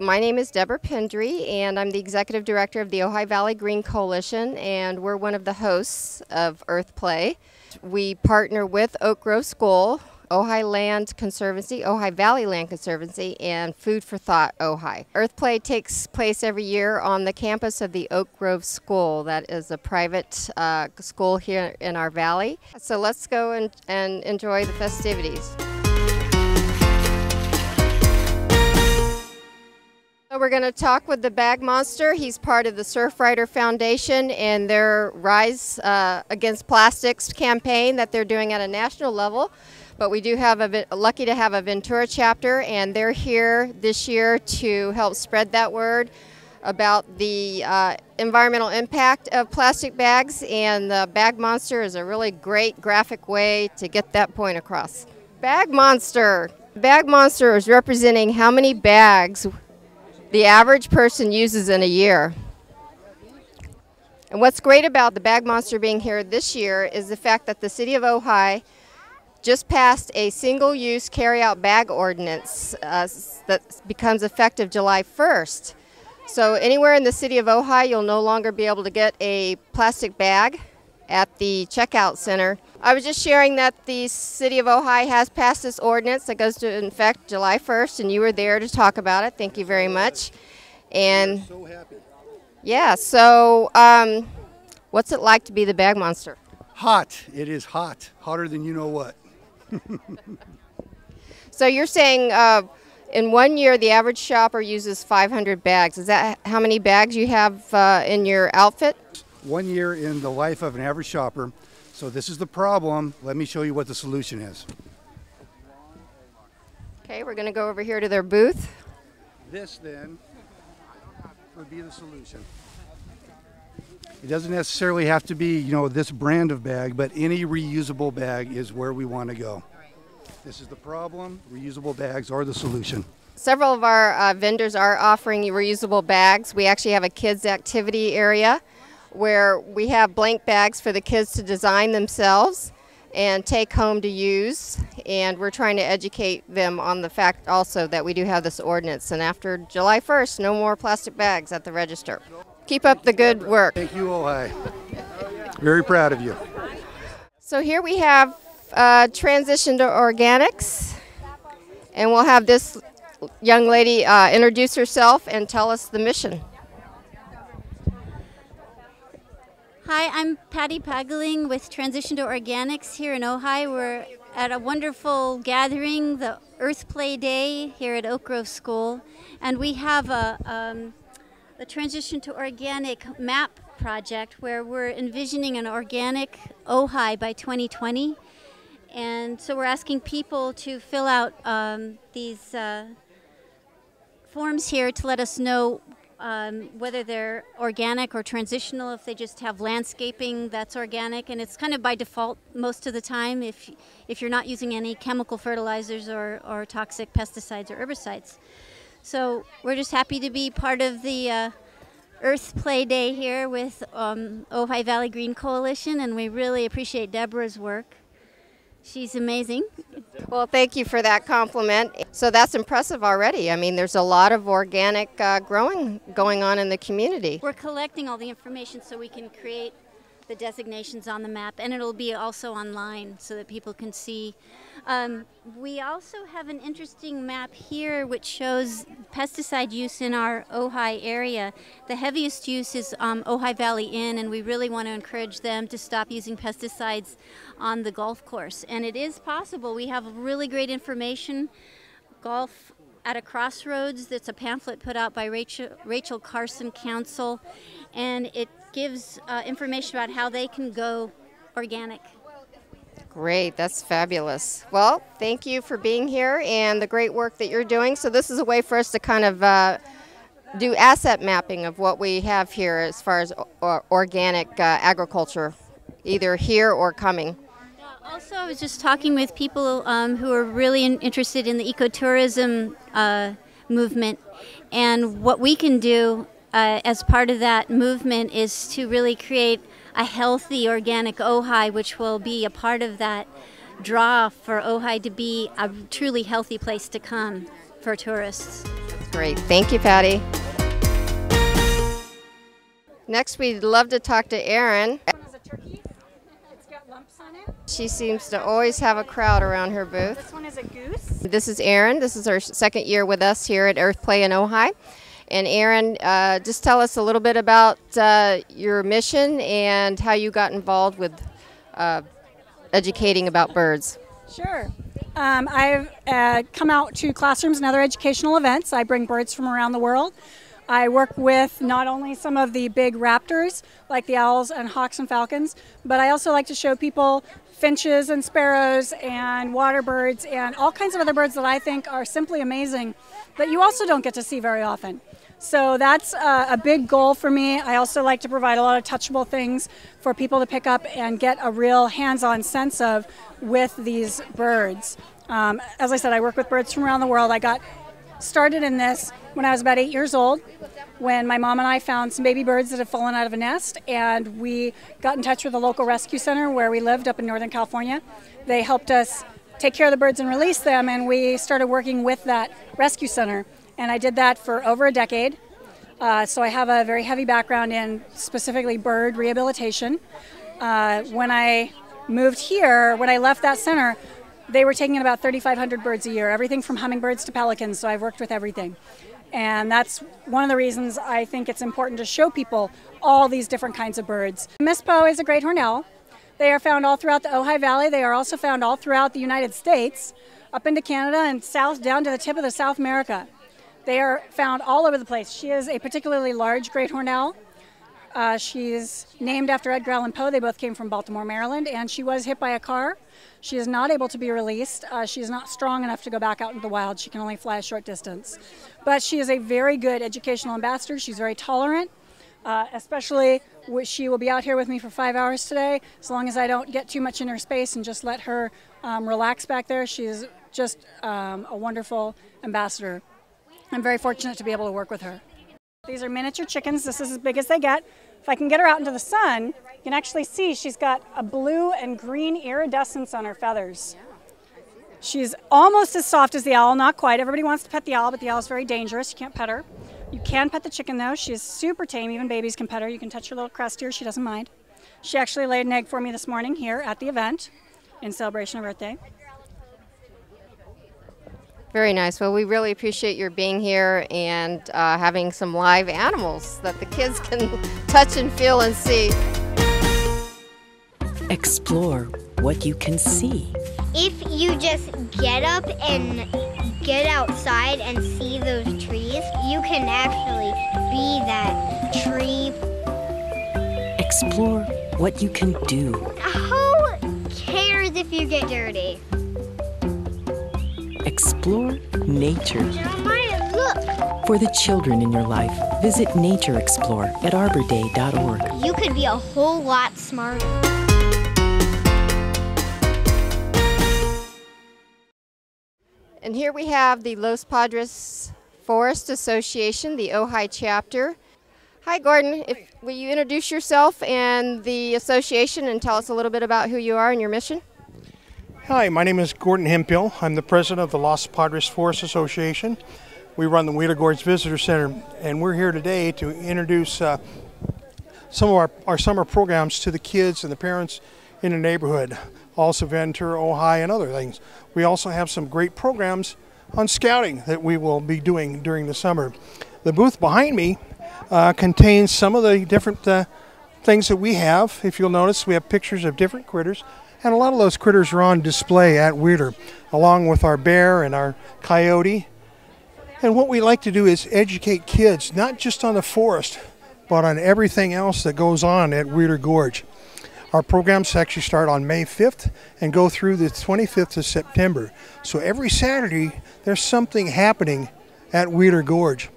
My name is Deborah Pendry, and I'm the Executive Director of the Ojai Valley Green Coalition, and we're one of the hosts of Earth Play. We partner with Oak Grove School, Ojai Land Conservancy, Ojai Valley Land Conservancy, and Food for Thought Ojai. Earth Play takes place every year on the campus of the Oak Grove School. That is a private school here in our valley. So let's go and enjoy the festivities. So we're going to talk with the Bag Monster. He's part of the Surfrider Foundation and their Rise Against Plastics campaign that they're doing at a national level. But we do have lucky to have a Ventura chapter, and they're here this year to help spread that word about the environmental impact of plastic bags, and the Bag Monster is a really great graphic way to get that point across. Bag Monster. Bag Monster is representing how many bags the average person uses in a year. And what's great about the Bag Monster being here this year is the fact that the City of Ojai just passed a single-use carry-out bag ordinance that becomes effective July 1st. So anywhere in the City of Ojai, you'll no longer be able to get a plastic bag at the checkout center. I was just sharing that the City of Ojai has passed this ordinance that goes into effect July 1st, and you were there to talk about it. Thank you very much. And we're so happy. Yeah, so what's it like to be the Bag Monster? Hot. It is hot. Hotter than you know what. So you're saying in 1 year the average shopper uses 500 bags. Is that how many bags you have in your outfit? 1 year in the life of an average shopper. So this is the problem. Let me show you what the solution is. Okay, we're going to go over here to their booth. This then would be the solution. It doesn't necessarily have to be, this brand of bag, but any reusable bag is where we want to go. This is the problem. Reusable bags are the solution. Several of our vendors are offering reusable bags. We actually have a kids activity area where we have blank bags for the kids to design themselves and take home to use, and we're trying to educate them on the fact also that we do have this ordinance, and after July 1st, no more plastic bags at the register. Keep up the good work. Thank you, Ojai. Very proud of you. So here we have transition to organics, and we'll have this young lady introduce herself and tell us the mission. Hi, I'm Patty Pagling with Transition to Organics here in Ojai. We're at a wonderful gathering, the Earth Play Day here at Oak Grove School, and we have a Transition to Organic map project where we're envisioning an organic Ojai by 2020. And so we're asking people to fill out these forms here to let us know whether they're organic or transitional, if they just have landscaping that's organic, and it's kind of by default most of the time if you're not using any chemical fertilizers or toxic pesticides or herbicides. So we're just happy to be part of the Earth Play Day here with Ojai Valley Green Coalition, and we really appreciate Deborah's work. She's amazing. Well, thank you for that compliment. So that's impressive already. I mean, there's a lot of organic growing going on in the community. We're collecting all the information so we can create the designations on the map, and it'll be also online so that people can see. We also have an interesting map here which shows pesticide use in our Ojai area. The heaviest use is Ojai Valley Inn, and we really want to encourage them to stop using pesticides on the golf course. And it is possible. We have really great information. Golf at a Crossroads, that's a pamphlet put out by Rachel Carson Council, and it gives information about how they can go organic. Great, that's fabulous. Well, thank you for being here and the great work that you're doing. So this is a way for us to kind of do asset mapping of what we have here as far as organic agriculture, either here or coming. Also, I was just talking with people who are really interested in the ecotourism movement, and what we can do as part of that movement is to really create a healthy organic Ojai, which will be a part of that draw for Ojai to be a truly healthy place to come for tourists. Great. Thank you, Patty. Next, we'd love to talk to Erin. She seems to always have a crowd around her booth. This one is a goose. This is Erin. This is her second year with us here at Earth Play in Ojai. And Erin, just tell us a little bit about your mission and how you got involved with educating about birds. Sure. I've come out to classrooms and other educational events. I bring birds from around the world. I work with not only some of the big raptors, like the owls and hawks and falcons, but I also like to show people finches and sparrows and water birds and all kinds of other birds that I think are simply amazing that you also don't get to see very often. So that's a big goal for me. I also like to provide a lot of touchable things for people to pick up and get a real hands-on sense of with these birds. As I said, I work with birds from around the world. I got started in this when I was about 8 years old, when my mom and I found some baby birds that had fallen out of a nest, and we got in touch with the local rescue center where we lived up in Northern California. They helped us take care of the birds and release them, and we started working with that rescue center. And I did that for over a decade. So I have a very heavy background in specifically bird rehabilitation. When I moved here, when I left that center, they were taking in about 3,500 birds a year, everything from hummingbirds to pelicans, so I've worked with everything. And that's one of the reasons I think it's important to show people all these different kinds of birds. Mispo is a great horned owl. They are found all throughout the Ojai Valley. They are also found all throughout the United States, up into Canada and south down to the tip of the South America. They are found all over the place. She is a particularly large great horned owl. She's named after Edgar Allan Poe. They both came from Baltimore, Maryland, and she was hit by a car. She is not able to be released. She is not strong enough to go back out into the wild. She can only fly a short distance. But she is a very good educational ambassador. She's very tolerant, especially she will be out here with me for 5 hours today. As long as I don't get too much in her space and just let her relax back there, she is just a wonderful ambassador. I'm very fortunate to be able to work with her. These are miniature chickens. This is as big as they get. If I can get her out into the sun, you can actually see she's got a blue and green iridescence on her feathers. She's almost as soft as the owl, not quite. Everybody wants to pet the owl, but the owl is very dangerous. You can't pet her. You can pet the chicken, though. She's super tame. Even babies can pet her. You can touch her little crest here. She doesn't mind. She actually laid an egg for me this morning here at the event in celebration of Earth Day. Very nice. Well, we really appreciate your being here and having some live animals that the kids can touch and feel and see. Explore what you can see. If you just get up and get outside and see those trees, you can actually be that tree. Explore what you can do. Who cares if you get dirty? Explore nature. Jeremiah, look! For the children in your life, visit Nature Explore at arborday.org. You could be a whole lot smarter. And here we have the Los Padres Forest Association, the Ojai chapter. Hi, Gordon. Will you introduce yourself and the association and tell us a little bit about who you are and your mission? Hi, my name is Gordon Hempill. I'm the president of the Los Padres Forest Association. We run the Wheeler Gorge Visitor Center, and we're here today to introduce some of our summer programs to the kids and the parents in the neighborhood, also Ventura, Ojai, and other things. We also have some great programs on scouting that we will be doing during the summer. The booth behind me contains some of the different things that we have. If you'll notice, we have pictures of different critters. And a lot of those critters are on display at Wheeler, along with our bear and our coyote. And what we like to do is educate kids, not just on the forest, but on everything else that goes on at Wheeler Gorge. Our programs actually start on May 5th and go through the 25th of September. So every Saturday, there's something happening at Wheeler Gorge.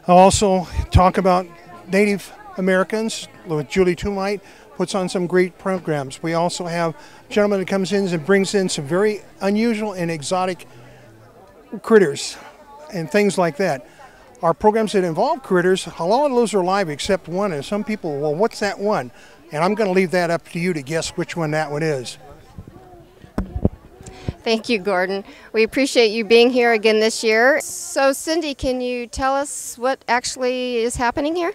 I'll also talk about Native Americans with Julie Toomite. Puts on some great programs. We also have a gentleman that comes in and brings in some very unusual and exotic critters and things like that. Our programs that involve critters, a lot of those are live except one, and some people, well, what's that one? And I'm going to leave that up to you to guess which one that one is. Thank you, Gordon. We appreciate you being here again this year. So, Cindy, can you tell us what actually is happening here?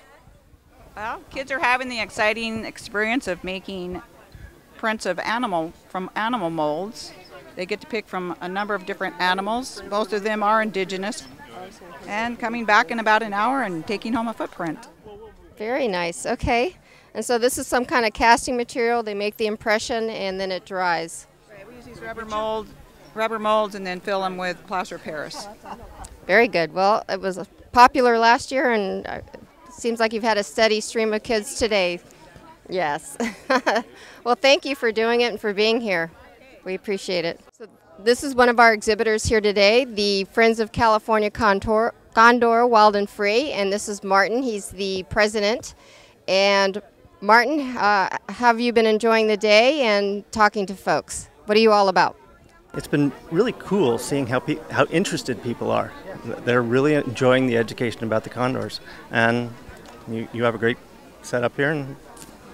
Well, kids are having the exciting experience of making prints of from animal molds. They get to pick from a number of different animals. Most of them are indigenous. And coming back in about an hour and taking home a footprint. Very nice. Okay. And so this is some kind of casting material. They make the impression and then it dries. Right, we use these rubber molds and then fill them with plaster of Paris. Very good. Well, it was popular last year, and it seems like you've had a steady stream of kids today. Yes. Well, thank you for doing it and for being here. We appreciate it. So this is one of our exhibitors here today, the Friends of California Condor Wild and Free, and this is Martin. He's the president. And Martin, have you been enjoying the day and talking to folks? What are you all about? It's been really cool seeing how interested people are. They're really enjoying the education about the condors. And you have a great setup here, and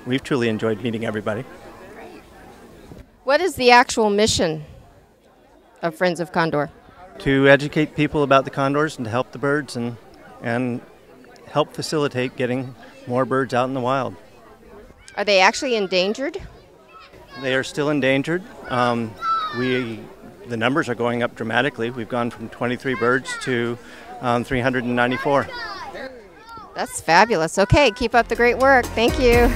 we've truly enjoyed meeting everybody. What is the actual mission of Friends of Condor? To educate people about the condors and to help the birds and help facilitate getting more birds out in the wild. Are they actually endangered? They are still endangered. The numbers are going up dramatically. We've gone from 23 birds to 394. That's fabulous. Okay, keep up the great work. Thank you.